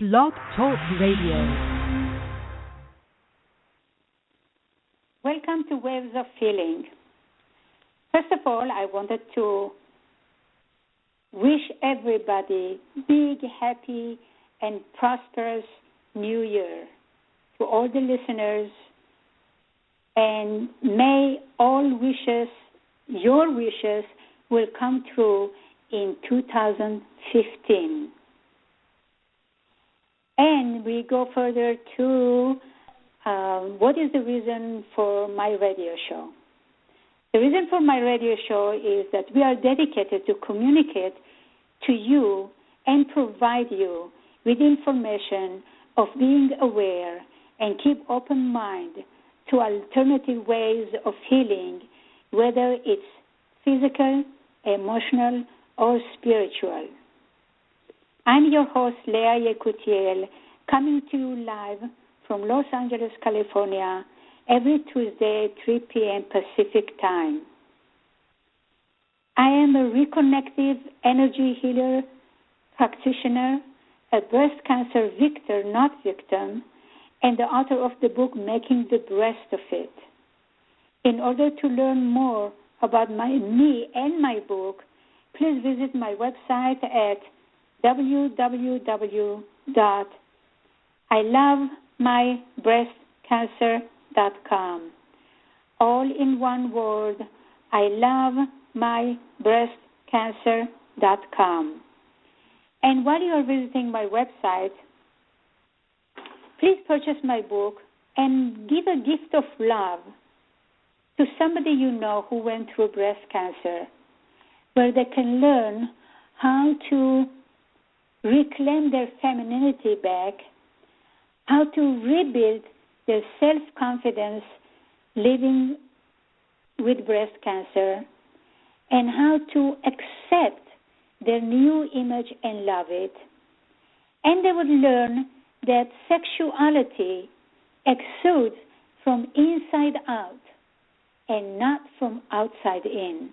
Blog Talk Radio. Welcome to Waves of Feeling. First of all, I wanted to wish everybody big, happy, and prosperous New Year to all the listeners. And may all wishes, your wishes, will come true in 2015. And we go further to what is the reason for my radio show. The reason for my radio show is that we are dedicated to communicate to you and provide you with information of being aware and keep open mind to alternative ways of healing, whether it's physical, emotional, or spiritual. I'm your host, Leah Yekutiel, coming to you live from Los Angeles, California, every Tuesday, 3 p.m. Pacific time. I am a reconnective energy healer, practitioner, a breast cancer victor, not victim, and the author of the book, Making the Breast of It. In order to learn more about me and my book, please visit my website at www.ilovemybreastcancer.com. All in one word, ilovemybreastcancer.com. And while you are visiting my website, please purchase my book and give a gift of love to somebody you know who went through breast cancer, where they can learn how to reclaim their femininity back, how to rebuild their self-confidence living with breast cancer, and how to accept their new image and love it. And they would learn that sexuality exudes from inside out and not from outside in.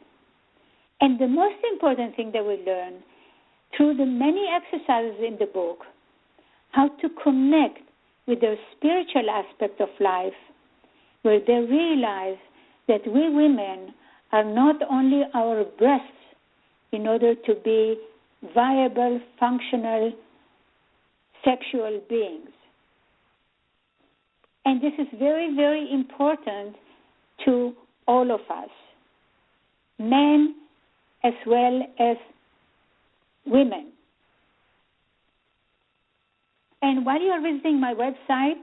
And the most important thing they will learn through the many exercises in the book, how to connect with their spiritual aspect of life, where they realize that we women are not only our breasts in order to be viable, functional, sexual beings. And this is very, very important to all of us, men as well as women. And while you are visiting my website,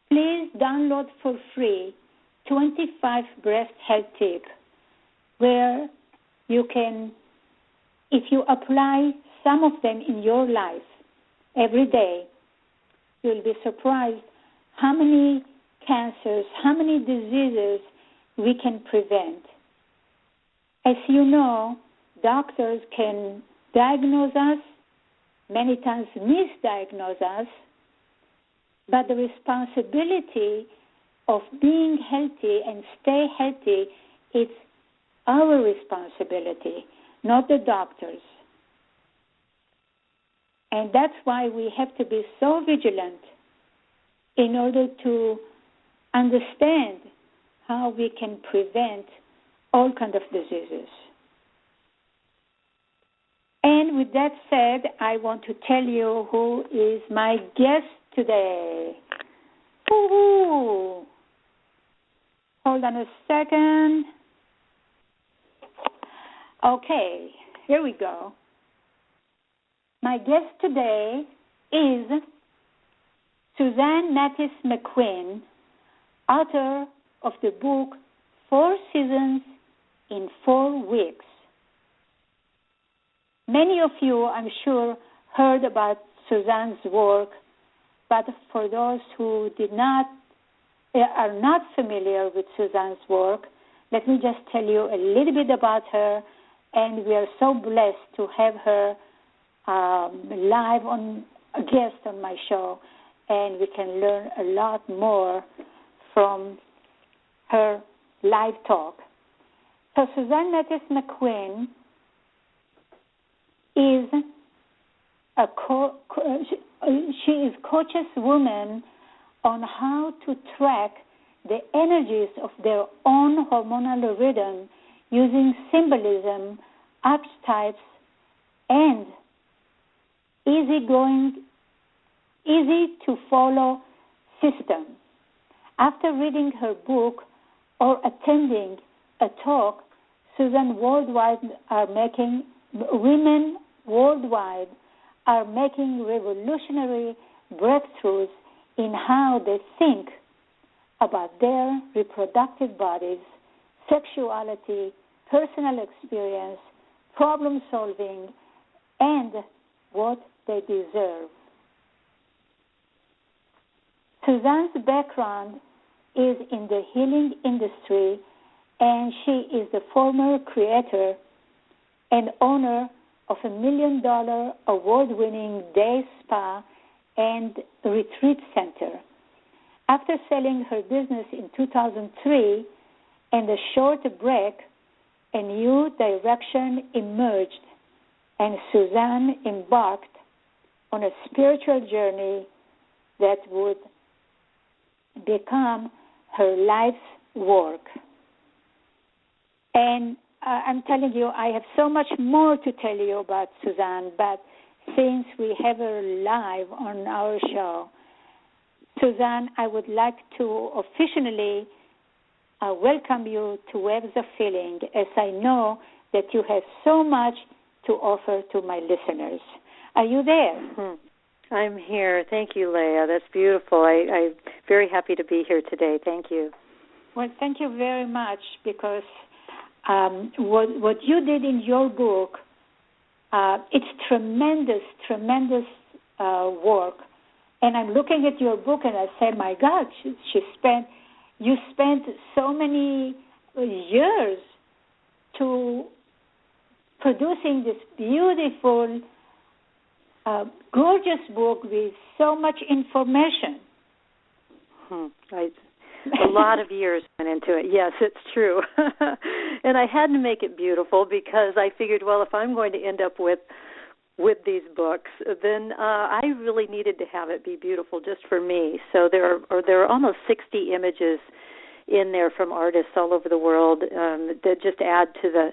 please download for free 25 breast health tips, where you can, if you apply some of them in your life every day, you'll be surprised how many cancers, how many diseases we can prevent. As you know, doctors can diagnose us, many times misdiagnose us, but the responsibility of being healthy and stay healthy is our responsibility, not the doctors. And that's why we have to be so vigilant in order to understand how we can prevent all kinds of diseases. And with that said, I want to tell you who is my guest today. Woo-hoo. Hold on a second. Okay, here we go. My guest today is Suzanne Mathis McQueen, author of the book 4 Seasons in 4 Weeks. Many of you, I'm sure, heard about Suzanne's work, but for those who are not familiar with Suzanne's work, let me just tell you a little bit about her, and we are so blessed to have her live on a guest on my show, and we can learn a lot more from her live talk. So Suzanne Mathis McQueen is she is coaches women on how to track the energies of their own hormonal rhythm using symbolism, archetypes, and easy to follow system. After reading her book or attending a talk, women worldwide are making revolutionary breakthroughs in how they think about their reproductive bodies, sexuality, personal experience, problem solving, and what they deserve. Suzanne's background is in the healing industry, and she is the former creator and owner of a $1 million award-winning day spa and retreat center. After selling her business in 2003 and a short break, a new direction emerged, and Suzanne embarked on a spiritual journey that would become her life's work. And I'm telling you, I have so much more to tell you about Suzanne, but since we have her live on our show, Suzanne, I would like to officially welcome you to Webs of Feeling, as I know that you have so much to offer to my listeners. Are you there? I'm here. Thank you, Leah. That's beautiful. I'm very happy to be here today. Thank you. Well, thank you very much, because what you did in your book, it's tremendous work. And I'm looking at your book and I say, my God, you spent so many years to producing this beautiful, gorgeous book with so much information. A lot of years went into it. Yes, it's true. And I had to make it beautiful because I figured, well, if I'm going to end up with these books, then I really needed to have it be beautiful just for me. So there are almost 60 images in there from artists all over the world that just add to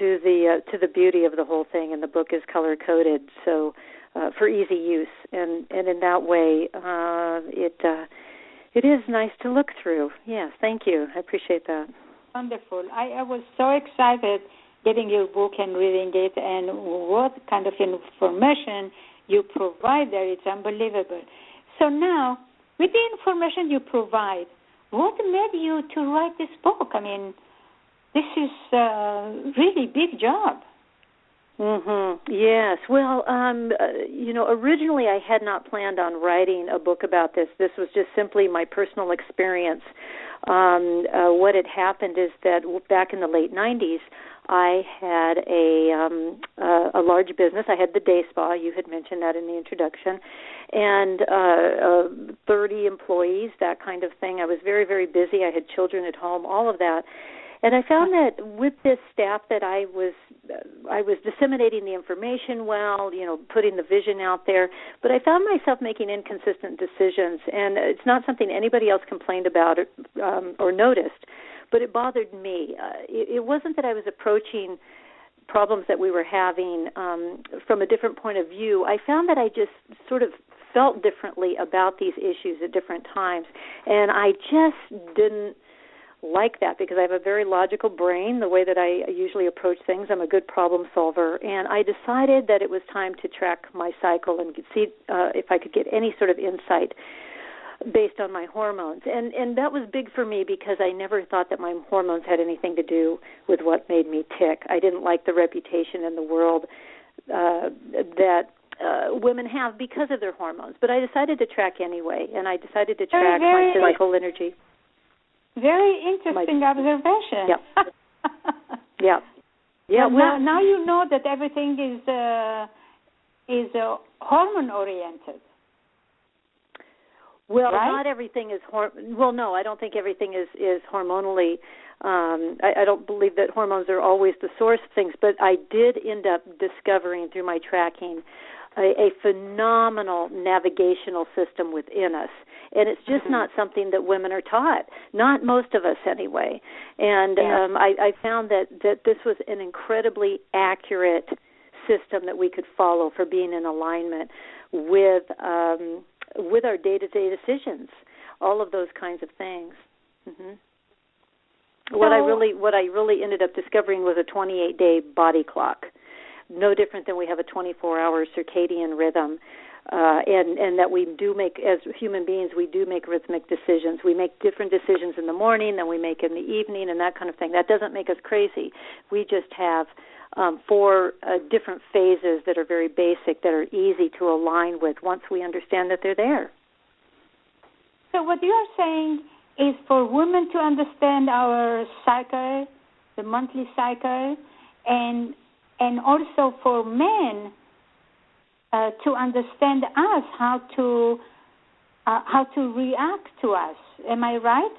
the beauty of the whole thing. And the book is color coded, so for easy use. And in that way, it is nice to look through. Yes, thank you. I appreciate that. Wonderful. I was so excited getting your book and reading it, and what kind of information you provide there. It's unbelievable. So now, with the information you provide, what made you to write this book? I mean, this is a really big job. Yes. Well, originally I had not planned on writing a book about this. This was just simply my personal experience. What had happened is that back in the late 90s, I had a large business. I had the day spa. You had mentioned that in the introduction. And 30 employees, that kind of thing. I was very, very busy. I had children at home, all of that. And I found that with this staff that I was disseminating the information well, putting the vision out there, but I found myself making inconsistent decisions. And it's not something anybody else complained about or noticed, but it bothered me. It wasn't that I was approaching problems that we were having from a different point of view. I found that I just sort of felt differently about these issues at different times, and I just didn't like that because I have a very logical brain, the way that I usually approach things. I'm a good problem solver, and I decided that it was time to track my cycle and see if I could get any sort of insight based on my hormones. And that was big for me because I never thought that my hormones had anything to do with what made me tick. I didn't like the reputation in the world that women have because of their hormones. But I decided to track anyway, and I decided to track my physical energy. Very interesting observation. Yep. Yeah. Yeah. Well, now you know that everything is hormone oriented. Well, right? Not everything is no, I don't think everything is hormonally. I don't believe that hormones are always the source of things, but I did end up discovering through my tracking a phenomenal navigational system within us. And it's just not something that women are taught, not most of us anyway. And I found that this was an incredibly accurate system that we could follow for being in alignment with our day-to-day decisions, all of those kinds of things. So, what I really ended up discovering was a 28-day body clock, no different than we have a 24-hour circadian rhythm. And that we do make, as human beings, we do make rhythmic decisions. We make different decisions in the morning than we make in the evening and that kind of thing. That doesn't make us crazy. We just have 4 different phases that are very basic, that are easy to align with once we understand that they're there. So what you are saying is for women to understand our cycle, the monthly cycle, and also for men to understand us, how to react to us. Am I right?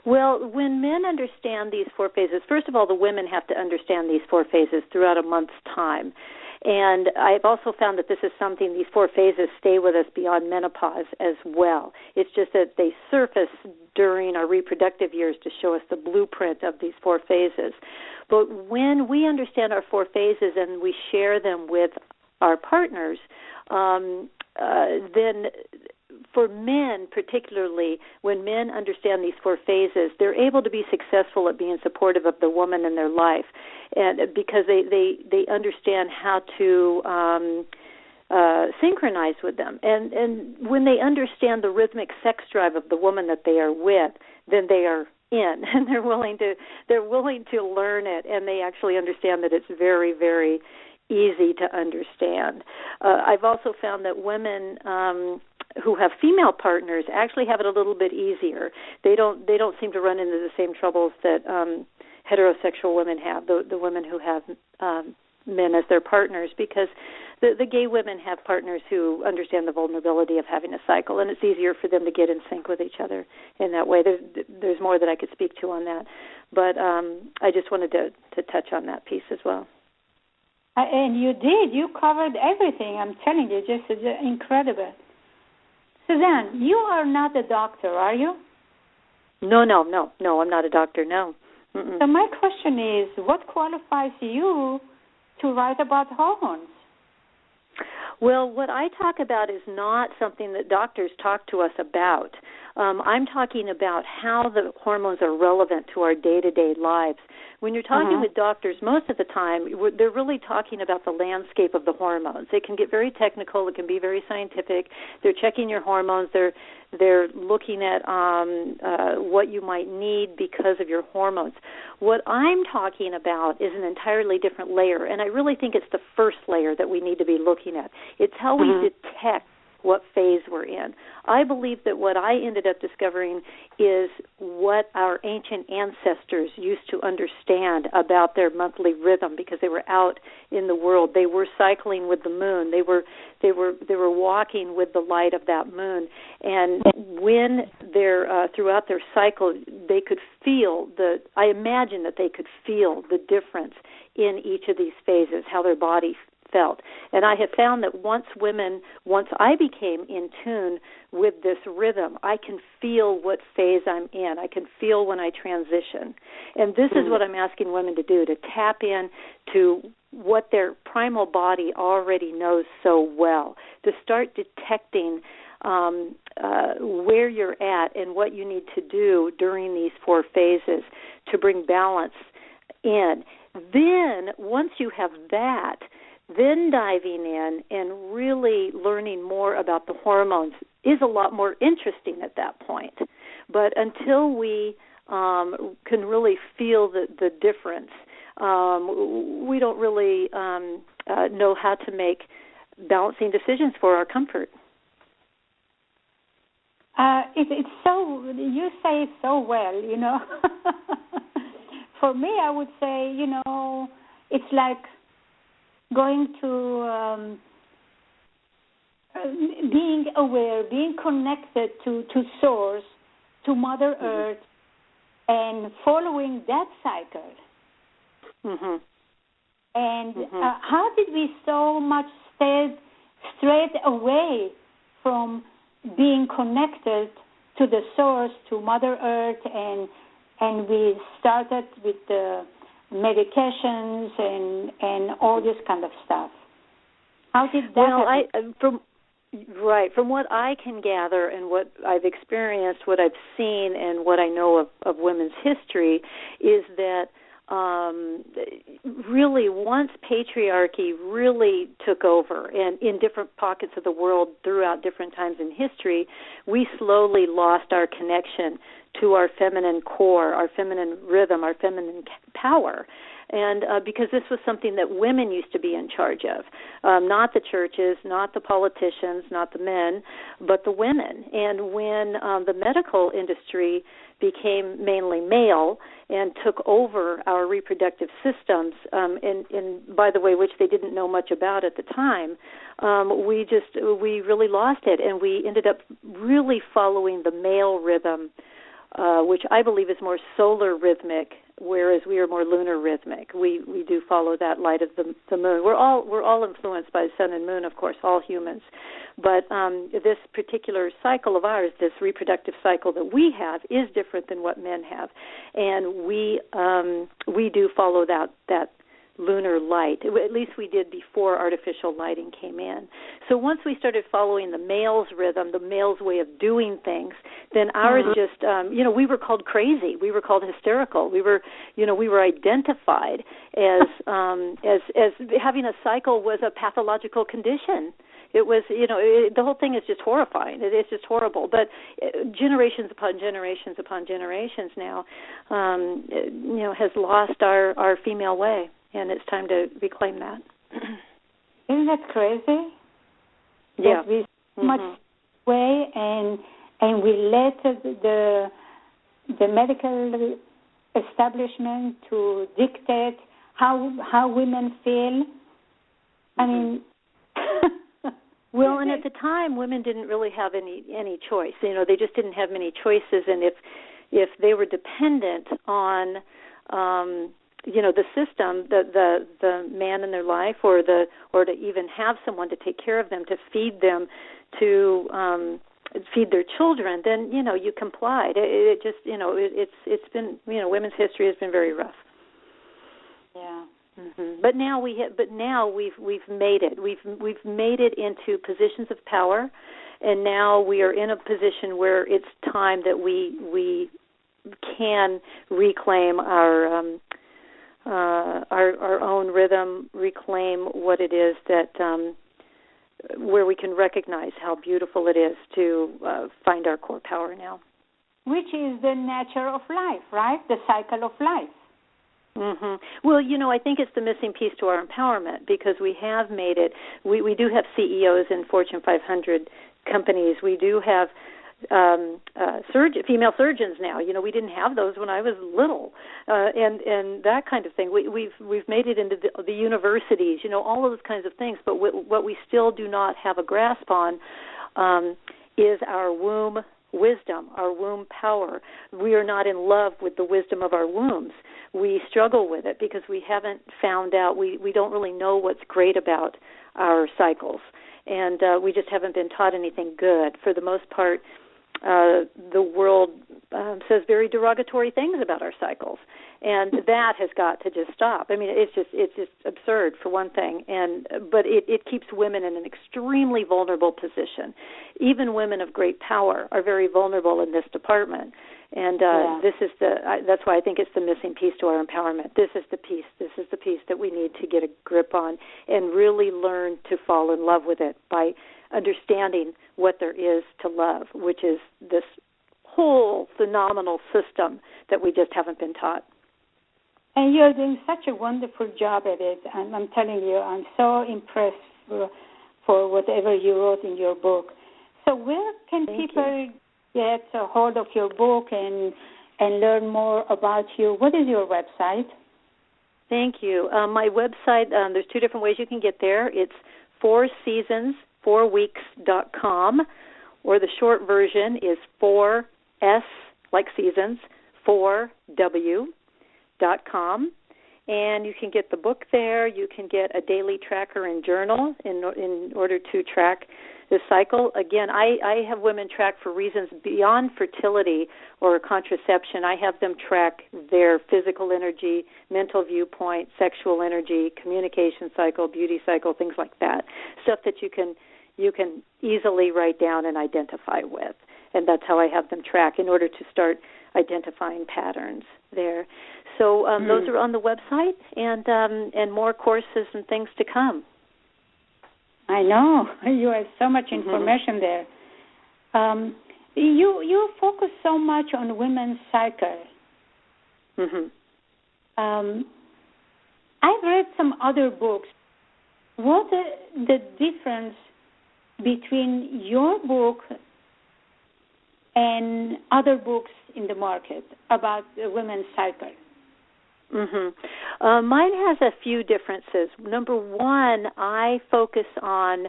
Well, when men understand these 4 phases, first of all, the women have to understand these 4 phases throughout a month's time. And I've also found that this is something, these 4 phases stay with us beyond menopause as well. It's just that they surface during our reproductive years to show us the blueprint of these 4 phases. But when we understand our 4 phases and we share them with our partners, then for men particularly, when men understand these 4 phases, they're able to be successful at being supportive of the woman in their life, and because they understand how to synchronize with them. And when they understand the rhythmic sex drive of the woman that they are with, then they are in, and they're willing to learn it, and they actually understand that it's very, very easy to understand. I've also found that women who have female partners actually have it a little bit easier. They don't seem to run into the same troubles that heterosexual women have, the women who have men as their partners, because the gay women have partners who understand the vulnerability of having a cycle, and it's easier for them to get in sync with each other in that way. There's more that I could speak to on that, but I just wanted to touch on that piece as well. And you did. You covered everything. I'm telling you, just incredible. Suzanne, you are not a doctor, are you? No, I'm not a doctor, no. Mm-mm. So my question is, what qualifies you to write about hormones? Well, what I talk about is not something that doctors talk to us about. I'm talking about how the hormones are relevant to our day-to-day lives. When you're talking with doctors, most of the time, they're really talking about the landscape of the hormones. It can get very technical. It can be very scientific. They're checking your hormones. They're looking at what you might need because of your hormones. What I'm talking about is an entirely different layer, and I really think it's the first layer that we need to be looking at. It's how we detect what phase we're in. I believe that what I ended up discovering is what our ancient ancestors used to understand about their monthly rhythm, because they were out in the world. They were cycling with the moon. They were walking with the light of that moon. And when they're throughout their cycle, they could feel I imagine that they could feel the difference in each of these phases, how their body felt. And I have found that once I became in tune with this rhythm, I can feel what phase I'm in. I can feel when I transition. And this is what I'm asking women to do, to tap in to what their primal body already knows so well, to start detecting where you're at and what you need to do during these 4 phases to bring balance in. Then, once you have that, then diving in and really learning more about the hormones is a lot more interesting at that point. But until we can really feel the difference, we don't really know how to make balancing decisions for our comfort. It's so, you say it so well, you know. For me, I would say, you know, it's like going to being aware, being connected to Source, to Mother And how did we so much stay straight away from being connected to the source, to Mother Earth, and we started with the medications and all this kind of stuff? How did that happen? From what I can gather and what I've experienced, what I've seen, and what I know of women's history is that really once patriarchy really took over, and in different pockets of the world throughout different times in history, we slowly lost our connection to our feminine core, our feminine rhythm, our feminine power. And because this was something that women used to be in charge of, not the churches, not the politicians, not the men, but the women. And when the medical industry became mainly male and took over our reproductive systems, and by the way, which they didn't know much about at the time, we really lost it, and we ended up really following the male rhythm, which I believe is more solar rhythmic, whereas we are more lunar rhythmic. We do follow that light of the moon. We're all influenced by the sun and moon, of course, all humans. But this particular cycle of ours, this reproductive cycle that we have, is different than what men have, and we do follow that lunar light. At least we did before artificial lighting came in. So once we started following the male's rhythm, the male's way of doing things, then ours just, we were called crazy. We were called hysterical. We were identified as having a cycle was a pathological condition. It was, the whole thing is just horrifying. It's just horrible. But generations upon generations upon generations now, has lost our female way. And it's time to reclaim that. Isn't that crazy? Yeah. That we so much way and we let the medical establishment to dictate how women feel. I mean, well, and at the time, women didn't really have any choice. They just didn't have many choices, and if they were dependent on the system, the man in their life, or to even have someone to take care of them, to feed them, to feed their children, then you complied. It just it's been women's history has been very rough. Yeah. Mm-hmm. But now we've made it. We've made it into positions of power, and now we are in a position where it's time that we can reclaim our own rhythm, reclaim what it is that where we can recognize how beautiful it is to find our core power now. Which is the nature of life, right? The cycle of life. Mm-hmm. Well, I think it's the missing piece to our empowerment, because we have made it. We do have CEOs in Fortune 500 companies. We do have female surgeons now. We didn't have those when I was little, and that kind of thing. We've made it into the universities. All of those kinds of things. But what we still do not have a grasp on is our womb wisdom, our womb power. We are not in love with the wisdom of our wombs. We struggle with it because we haven't found out. We don't really know what's great about our cycles, and we just haven't been taught anything good. For the most part, the world says very derogatory things about our cycles, and that has got to just stop. I mean, it's just absurd, for one thing, but it keeps women in an extremely vulnerable position. Even women of great power are very vulnerable in this department, and that's why I think it's the missing piece to our empowerment. This is the piece that we need to get a grip on and really learn to fall in love with it by understanding what there is to love, which is this whole phenomenal system that we just haven't been taught. And you're doing such a wonderful job at it, and I'm telling you, I'm so impressed for whatever you wrote in your book. So where can people get a hold of your book and learn more about you? What is your website? Thank you. My website, there's two different ways you can get there. It's 4seasons4weeks.com, or the short version is 4S, like seasons, 4W.com. and you can get the book there. You can get a daily tracker and journal in order to track the cycle. Again, I have women track for reasons beyond fertility or contraception. I have them track their physical energy, mental viewpoint, sexual energy, communication cycle, beauty cycle, things like that. Stuff that you can easily write down and identify with. And that's how I have them track in order to start identifying patterns there. So those are on the website, and more courses and things to come. I know. You have so much information there. You focus so much on women's cycle. I've read some other books. What is the difference between your book and other books in the market about the women's cycle? Mine has a few differences. Number one, I focus on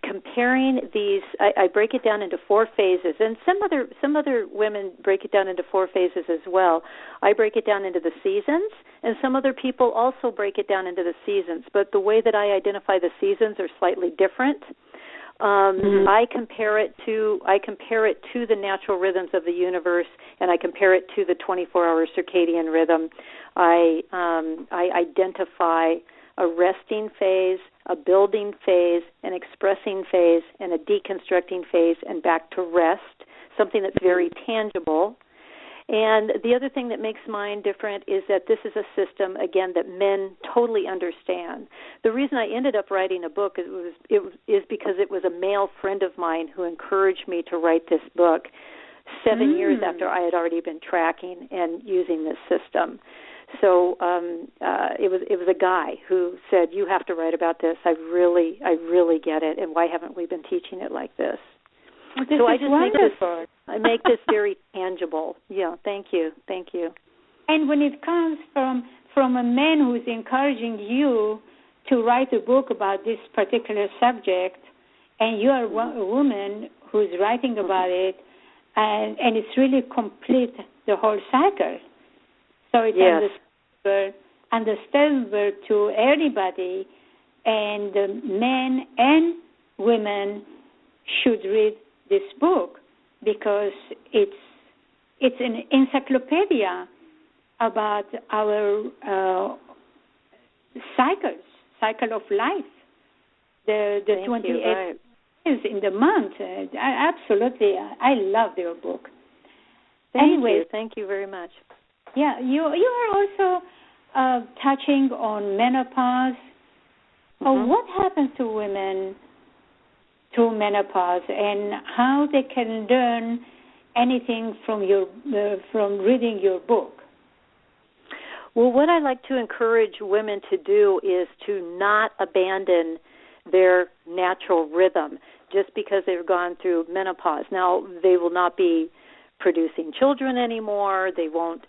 comparing these. I break it down into 4 phases, and some other women break it down into 4 phases as well. I break it down into the seasons, and some other people also break it down into the seasons. But the way that I identify the seasons are slightly different. I compare it to the natural rhythms of the universe, and I compare it to the 24-hour circadian rhythm. I identify a resting phase, a building phase, an expressing phase, and a deconstructing phase, and back to rest, something that's very tangible. And the other thing that makes mine different is that this is a system, again, that men totally understand. The reason I ended up writing a book is because it was a male friend of mine who encouraged me to write this book 7 years after I had already been tracking and using this system. So it was a guy who said, "You have to write about this. I really get it, and why haven't we been teaching it like this?" So I just make this very tangible. Yeah, thank you. And when it comes from a man who's encouraging you to write a book about this particular subject, and you are a woman who's writing about it, and it's really complete the whole cycle. So it's understandable to everybody, and men and women should read this book because it's an encyclopedia about our cycle of life, the 28 days in the month. Absolutely, I love your book. Thank you very much. Yeah, you are also touching on menopause. What happens to women through menopause, and how they can learn anything from reading your book? Well, what I like to encourage women to do is to not abandon their natural rhythm just because they've gone through menopause. Now, they will not be producing children anymore. They won't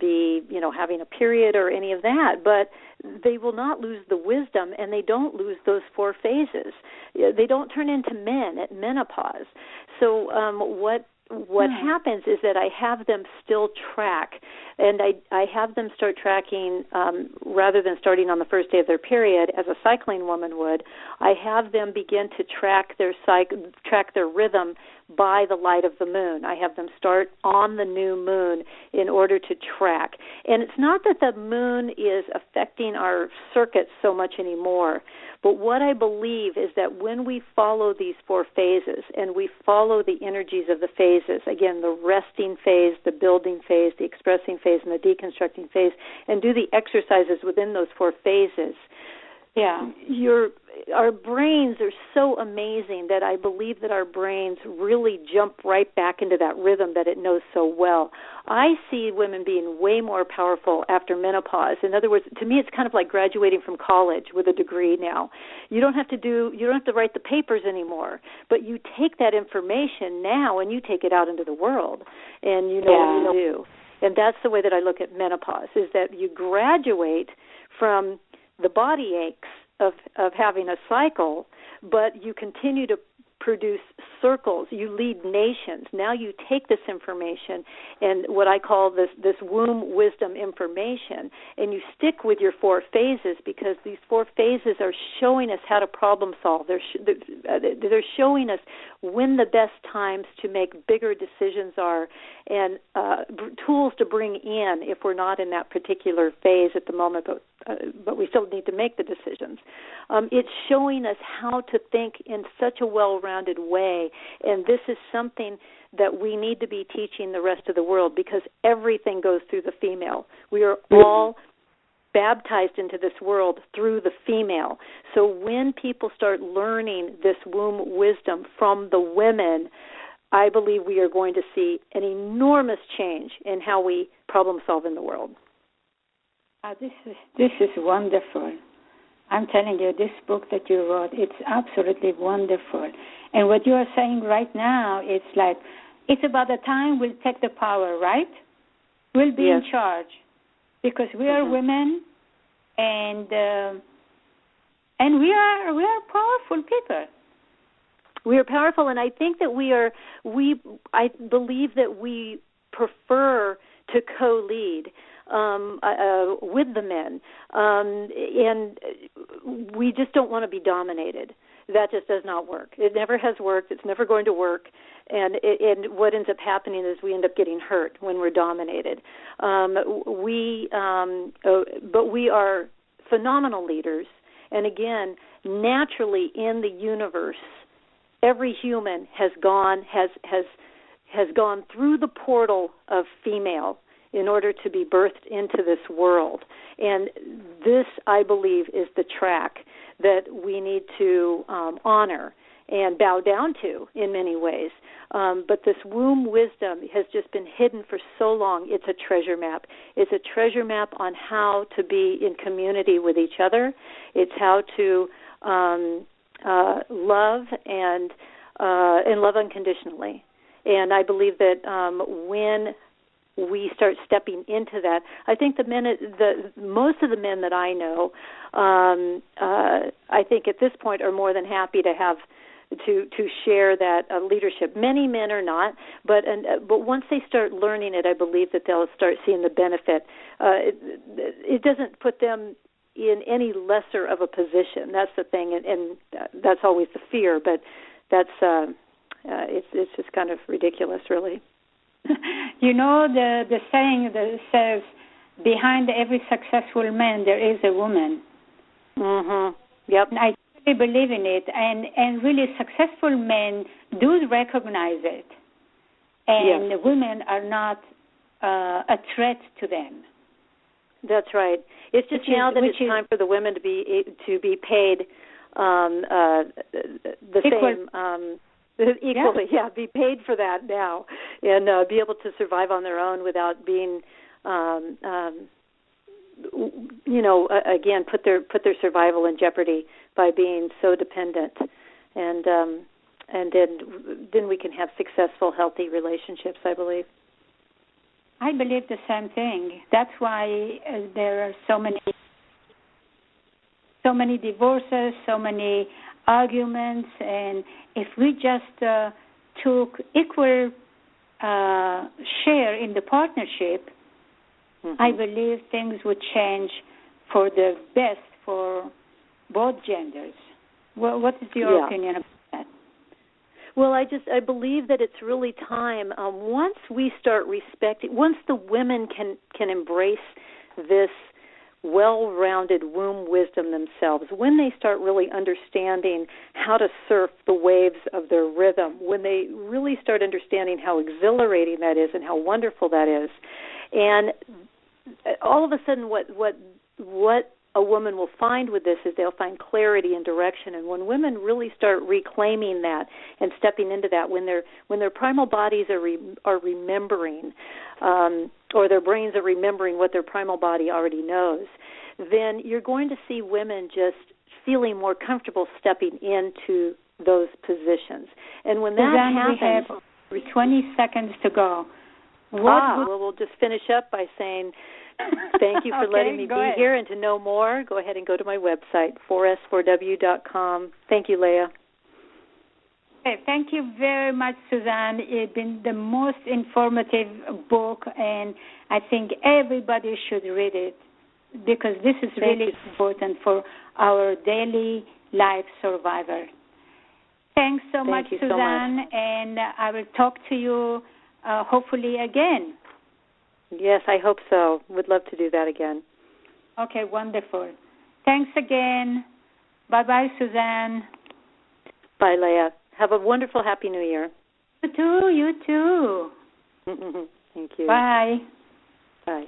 be, having a period or any of that, but they will not lose the wisdom, and they don't lose those 4 phases. They don't turn into men at menopause. So what happens is that I have them still track, and I have them start tracking rather than starting on the first day of their period, as a cycling woman would. I have them begin to track their rhythm by the light of the moon. I have them start on the new moon in order to track. And it's not that the moon is affecting our circuits so much anymore, but what I believe is that when we follow these 4 phases and we follow the energies of the phases, again, the resting phase, the building phase, the expressing phase, and the deconstructing phase, and do the exercises within those 4 phases, our brains are so amazing that I believe that our brains really jump right back into that rhythm that it knows so well. I see women being way more powerful after menopause. In other words, to me, it's kind of like graduating from college with a degree now. You don't have to write the papers anymore, but you take that information now and you take it out into the world, and you know what to do. And that's the way that I look at menopause, is that you graduate from the body aches of having a cycle, but you continue to produce circles, you lead nations. Now you take this information and what I call this womb wisdom information, and you stick with your 4 phases, because these 4 phases are showing us how to problem solve. They're showing us when the best times to make bigger decisions are, and tools to bring in if we're not in that particular phase at the moment, but we still need to make the decisions. It's showing us how to think in such a well-rounded way, and this is something that we need to be teaching the rest of the world, because everything goes through the female. We are all baptized into this world through the female. So when people start learning this womb wisdom from the women, I believe we are going to see an enormous change in how we problem solve in the world. This is wonderful. I'm telling you, this book that you wrote, it's absolutely wonderful. And what you are saying right now, it's like, it's about the time we'll take the power, right? We'll be in charge, because we are women, and we are powerful people. We are powerful, and I think that I believe that we prefer to co-lead with the men, and we just don't want to be dominated. That just does not work. It never has worked. It's never going to work. And what ends up happening is we end up getting hurt when we're dominated. But we are phenomenal leaders. And again, naturally in the universe, every human has gone through the portal of female in order to be birthed into this world. And this, I believe, is the track that we need to honor and bow down to in many ways. But this womb wisdom has just been hidden for so long. It's a treasure map. It's a treasure map on how to be in community with each other. It's how to love and love unconditionally. And I believe that when we start stepping into that, I think most of the men that I know, I think at this point are more than happy to have to share that leadership. Many men are not, but once they start learning it, I believe that they'll start seeing the benefit. It doesn't put them in any lesser of a position. That's the thing, and that's always the fear. But that's it's just kind of ridiculous, really. You know the saying that says, behind every successful man there is a woman. Mm-hmm. Yep. And I really believe in it, and really successful men do recognize it, and yes. Women are not a threat to them. That's right. It's just now that it's time for the women to be paid the equal. same. Equally, be paid for that now, and be able to survive on their own without being, again, put their survival in jeopardy by being so dependent, and then we can have successful, healthy relationships, I believe. I believe the same thing. That's why there are so many divorces, so many arguments, and if we just took equal share in the partnership, mm-hmm. I believe things would change for the best for both genders. Well, what is your opinion about that? Well, I believe that it's really time. Once we start once the women can embrace this well-rounded womb wisdom themselves, when they start really understanding how to surf the waves of their rhythm, when they really start understanding how exhilarating that is and how wonderful that is, and all of a sudden what a woman will find with this is they'll find clarity and direction. And when women really start reclaiming that and stepping into that, when their primal bodies are remembering, or their brains are remembering what their primal body already knows, then you're going to see women just feeling more comfortable stepping into those positions. And when that happens, we have 20 seconds to go. We'll just finish up by saying thank you for letting me be here, and to know more, go ahead and go to my website, 4s4w.com. Thank you, Leah. Okay, thank you very much, Suzanne. It's been the most informative book, and I think everybody should read it because this is really important for our daily life survival. Thanks so much, Suzanne, and I will talk to you hopefully again. Yes, I hope so. Would love to do that again. Okay, wonderful. Thanks again. Bye-bye, Suzanne. Bye, Leah. Have a wonderful, happy New Year. You too. Thank you. Bye. Bye.